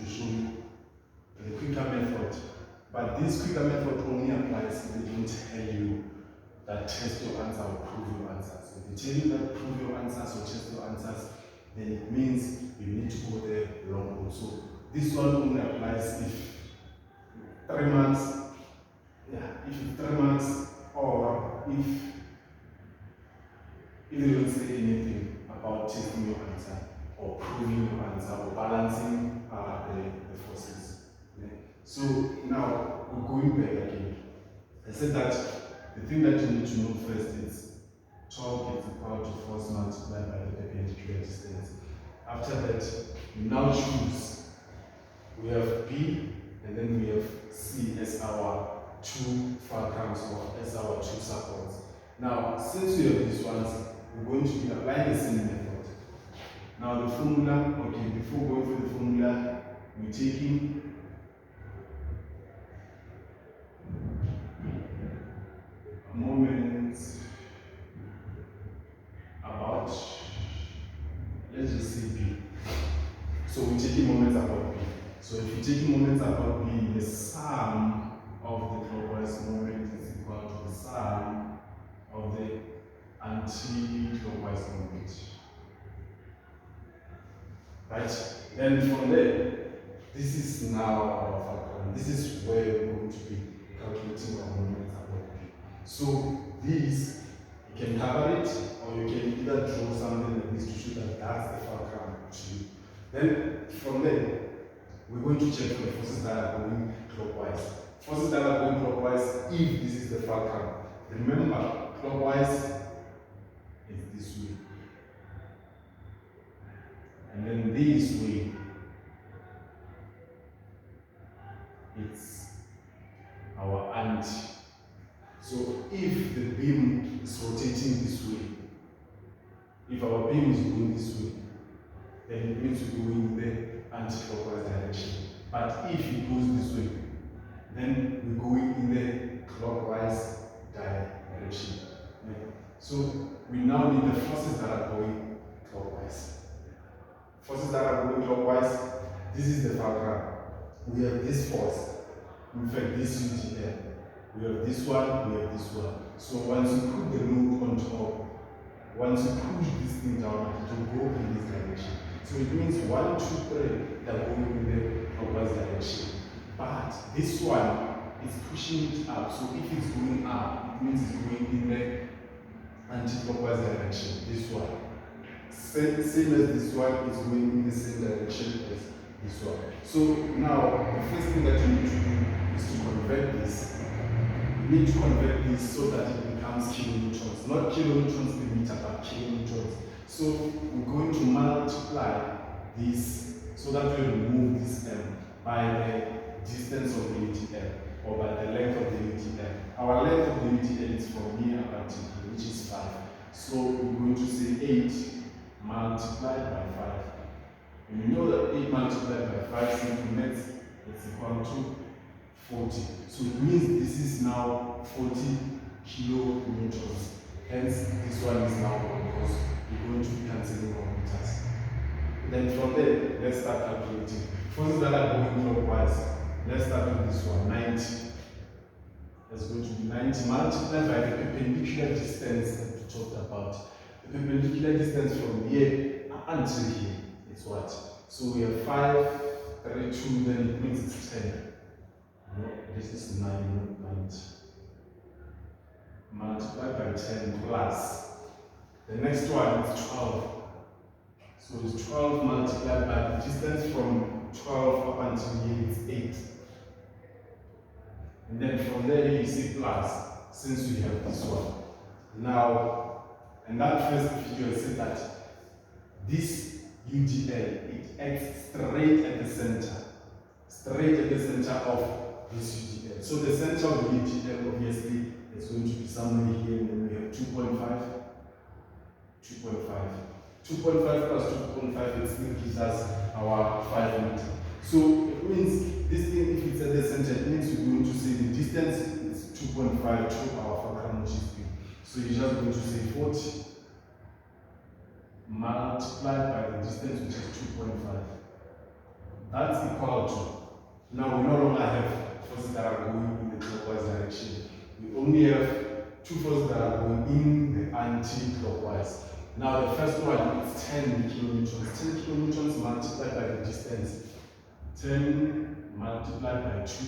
to show you the quicker method. But this quicker method only applies if they don't tell you that test your answer or prove your answers. If they tell you that prove your answers or test your answers, then it means you need to go there long road. So this one only applies if 3 months, if it's 3 months, or if they don't say anything about testing your answer or proving your answer or balancing the forces. Okay? So now we're going back again. I said that the thing that you need to know first is torque is equal to force multiplied by the perpendicular distance. After that, you now choose. We have B and then we have C as our two fulcrums or as our two supports. Now, since we have these ones, we're going to be applying the same method. Now the formula, okay, before going for the formula, we're taking moments about, let's just say B. So we're taking moments about B. So if you're taking moments about B, the sum of the clockwise moment is equal to the sum of the anti-clockwise moment. Right? Then from there, this is now our fulcrum. This is where we're going to be calculating our moments about B. So these, you can cover it, or you can either draw something like this to show that that's the fulcrum to you. Then from there, we're going to check for the forces that are going clockwise. Forces that are going clockwise, if this is the fulcrum. Remember, clockwise is this way. And then this way, it's our anti. So if the beam is rotating this way, if our beam is going this way, then it means we're going in the anti-clockwise direction. But if it goes this way, then we're going in the clockwise direction. Okay. So we now need the forces that are going clockwise. Forces that are going clockwise, this is the fulcrum. We have this force, in fact this unit here. We have this one, we have this one. So once you put the load on top, once you push this thing down, it will go in this direction. So it means 1, 2, 3, they're going in the clockwise direction. But this one is pushing it up. So if it's going up, it means it's going in the anti-clockwise direction. This one. Same as this one is going in the same direction as this one. So now the first thing that you need to do is to convert this. You need to convert this so that it becomes kilonewtons. Not kilonewtons per meter, but kilonewtons. So we're going to multiply this so that we remove this m by the distance of the UTL or by the length of the UTL. Our length of the UTL is from here up until here, which is 5. So we're going to say 8 multiplied by 5. And you know that 8 multiplied by 5 simply makes it's equal to 40. So it means this is now 40 kilonewtons. Hence, this one is now gone because we're going to be cancelling our meters. Then from there, let's start calculating. Forces that are going clockwise. Let's start with this one, 90. That's going to be 90 multiplied by the perpendicular distance that we talked about. The perpendicular distance from here until here is what? So we have 5, 3, 2, then it means it's 10. No, this is 9, 90. Multiplied by 10 plus. The next one is 12. So it's 12 multiplied by the distance from 12 up until here is 8. And then from there you see plus, since we have this one. Now, in that first video I said that this UGL, it acts straight at the center. Straight at the center of this UGL. So the center of the UGL obviously is going to be somewhere here, and then we have 2.5. 2.5 plus 2.5, it still gives us our 5 meters. So it means this thing, if it's at the center, it means we're going to say the distance is 2.5 to our fulcrum, which is B. So you're just going to say 40 multiplied by the distance, which is 2.5. That's equal to, now we no longer have forces that are going in the clockwise direction. We only have two forces that are going in the anti-clockwise. Now the first one is 10 kilonewtons. 10 kilonewtons multiplied by the distance. 10 multiplied by 2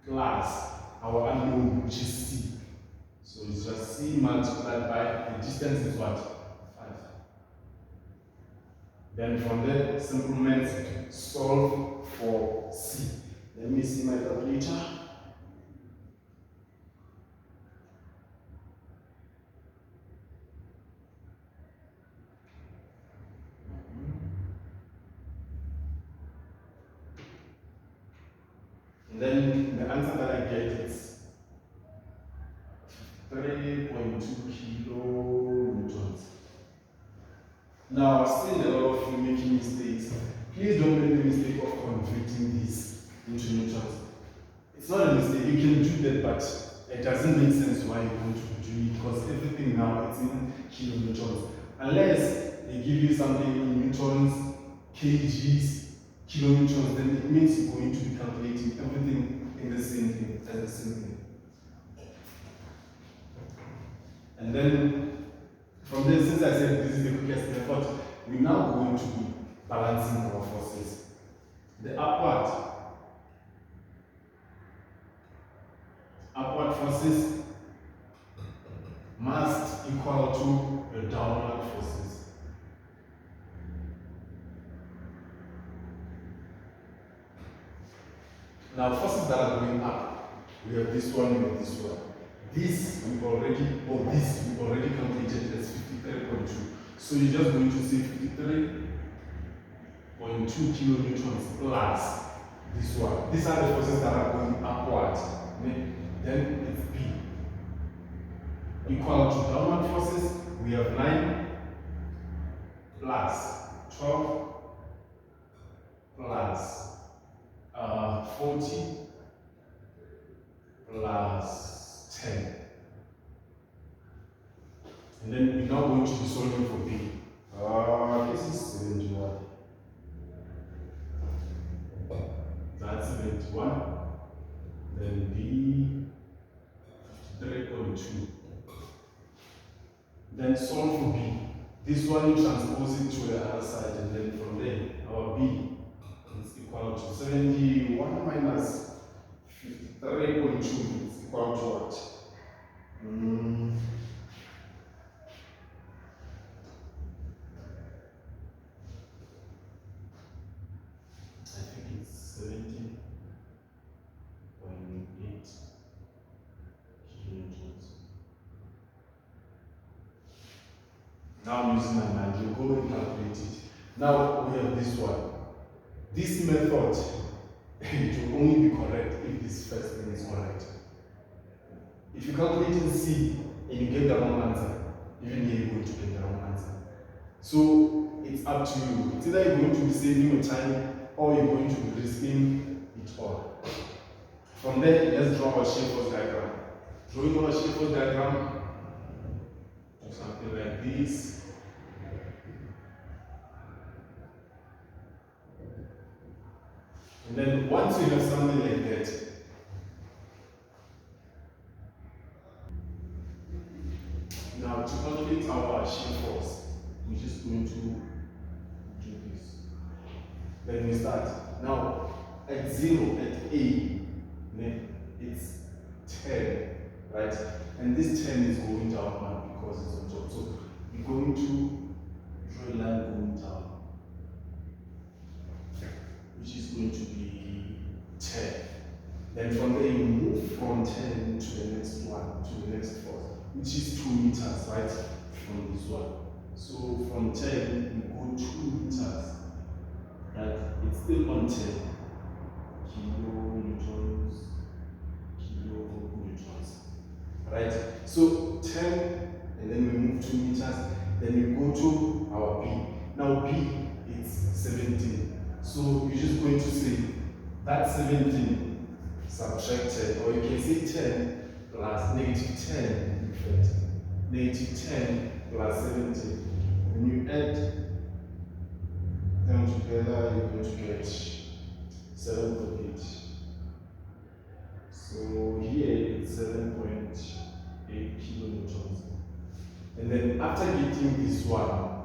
plus our unknown, which is c. So it's just c multiplied by the distance is what? 5. Then from there, simplement solve for c. Let me see my calculator. And then the answer that I get is 3.2 kilonewtons. Now, I've seen a lot of you making mistakes. Please don't make the mistake of converting this into newtons. It's not a mistake, you can do that, but it doesn't make sense why you want to do it, because everything now is in kilonewtons. Unless they give you something in newtons, kgs, kilonewtons, then it means you're going to be calculating everything in the same thing, as the same thing. And then from there, since I said this is the quickest method, we're now going to be balancing our forces. The upward forces must equal to the downward forces. Now, forces that are going up, we have this one, we have this one. This we already calculated as 53.2. So you're just going to say 53.2 kilonewtons plus this one. These are the forces that are going upward. Then it's B. Equal to downward forces, we have 9 plus 12 plus 40 plus 10. And then we're now going to be solving for B. This is 71. That's 71. Then B 3.2. Then solve for B. This one you transpose it to the other side, and then from there our B is equal to 71 minus 53.2 is equal to what? I think it's 70.8 kilonewtons. Now I'm using my mind, you go and calculate it. Now we have this one. This method, it will only be correct if this first thing is correct. If you calculate in C and you get the wrong answer, even here you're going to get the wrong answer. So it's up to you. It's either you're going to be saving your time or you're going to be risking it all. From there, let's draw our shear force diagram. Drawing our shear force diagram, something like this. And then once you have something like that, now to calculate our shear force, we're just going to do this. Then we start. Now at 0, at A, it's 10, right? And this 10 is going down now because it's on top. So we're going to draw a line going down, which is going to be 10. Then from there you move from 10 to the next one, to the next force, which is 2 meters, right? From this one. So from 10 we go 2 meters, right? It's still on 10 kilonewtons, right? So 10, and then we move 2 meters, then we go to our B. Now B is 17. So you're just going to say that 17 subtracted, or you can say 10 plus negative 10, in fact. Negative 10 plus 17. When you add them together, you're going to get 7.8. So here it's 7.8 kilonewtons. And then after getting this one,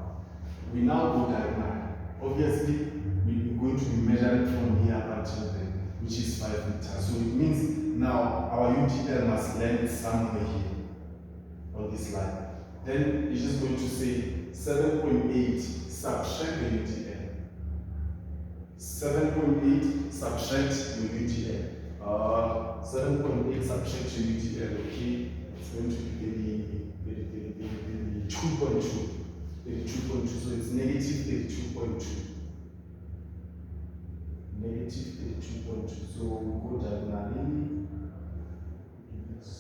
we now go diagonal. Obviously, we're going to measure it from here up until then, which is 5 meters. So it means now our UTL must land somewhere here on this line. Then it's just going to say 7.8 subtract the UTL. 7.8 subtract your UTL. 7.8 subtract your UTL, okay? It's going to be 32.2. 32.2, so it's negative 32.2. Negative 32.2. So we'll go diagonally. It's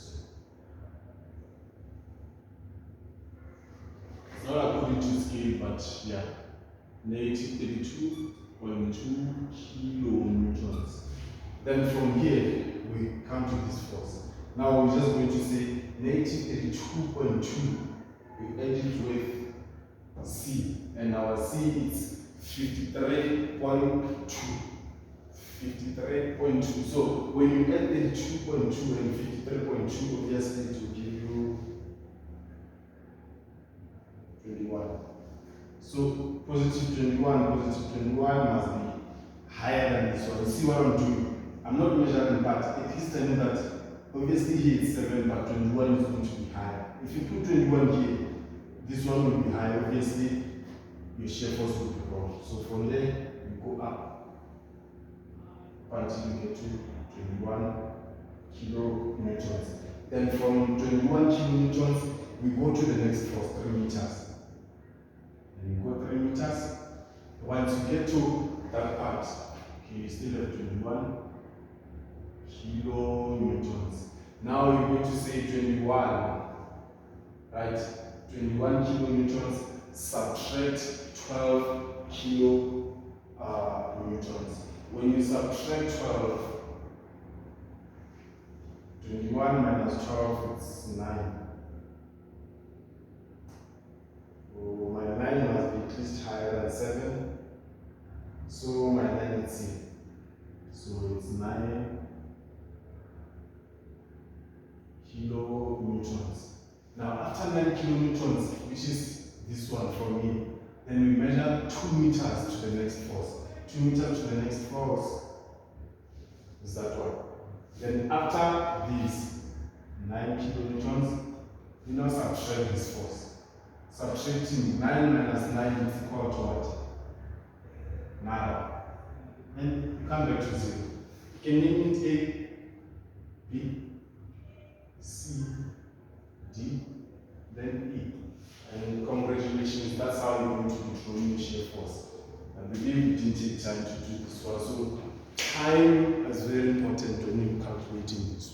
not according to scale, but yeah. Negative 32.2 kilonewtons. Then from here, we come to this force. Now we're just going to say negative 32.2. We add it with C, and our C is 53.2. 53.2. So when you add 32.2 and 53.2, obviously it will give you 21. So positive 21 must be higher than this one. You see what I'm doing? I'm not measuring, but at least I know that obviously here it's 7, but 21 is going to be higher. If you put 21 here, this one will be high. Obviously, your shear force will be wrong. So from there, you go up until you get to 21 kilonewtons. Then from 21 kilonewtons, we go to the next force, 3 meters. And you go 3 meters. Once you get to that part, okay, you still have 21 kilonewtons. Now you're going to say 21, right? 21 kilonewtons subtract 12 kilonewtons. When you subtract 12, 21 minus 12, it's 9. Oh, my 9 must be at least higher than 7. So my 9 is here. So it's 9 kilonewtons. Now after 9 kilonewtons, which is this one from here, then we measure 2 meters to the next force. 2 meters to the next force is that one. Then after this 9 kilonewtons, we now subtract this force. Subtracting 9 minus 9 is equal to what? Nada. And you come back to 0. You can name it A, B, C, D, then E. And congratulations, that's how you're going to control your shear force. I believe you didn't take time to do this one. So time is very important when you're calculating this.